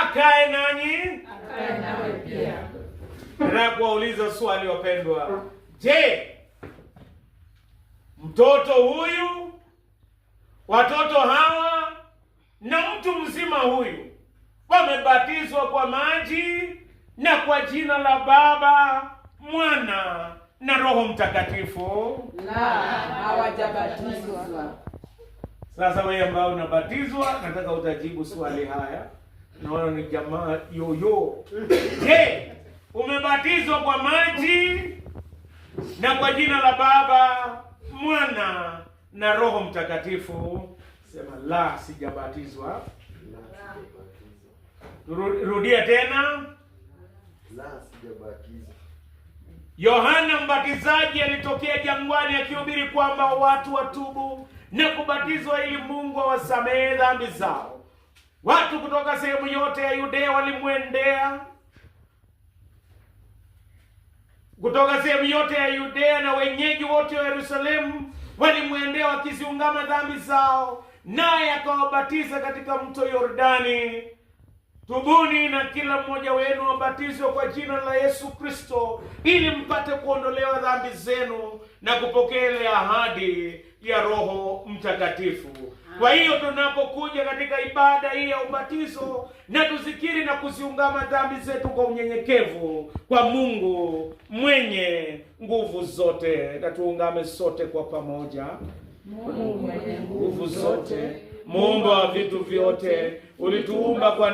akae nanyi, akae nawe pia. Nataka kuwauliza swali wapendwa. Je, mtoto huyu, watoto hawa na mtu mzima huyu wamebatizwa kwa maji na kwa jina la Baba, Mwana na Roho Mtakatifu? La, hawajabatizwa. Sasa wewe ambao unabatizwa, nataka utajibu swali haya. Naona ni jamaa yoyo. Je, umebatizwa kwa maji na kwa jina la Baba, Mwana na Roho Mtakatifu? Sema la, sijabatizwa. Rudia tena. La, sijabatizwa. Yohana Mbatizaji alitokea jangwani akihubiri kwamba watu watubu na kubatizwa ili Mungu awasamehe dhambi zao. Watu kutoka sehemu yote ya Yudea walimwendea. Kutoka sehemu yote ya Yudea na wenyeji wote wa Yerusalemu walimwendea wakiziungama dhambi zao, naye akawabatiza katika mto Yordani. Tubuni na kila mmoja wenu abatizwe kwa jina la Yesu Kristo ili mpate kuondolewa dhambi zenu na kupokea ile ahadi ya Roho Mtakatifu. Kwa hiyo tunapokuja katika ibada hii ya ubatizo, na tuzikiri na kuziungama dhambi zetu kwa unyenyekevu kwa Mungu mwenye nguvu zote. Na tuungame sote kwa pamoja. Mungu mwenye Nguvu zote, Muumba wa vitu vyote, ulituumba kwa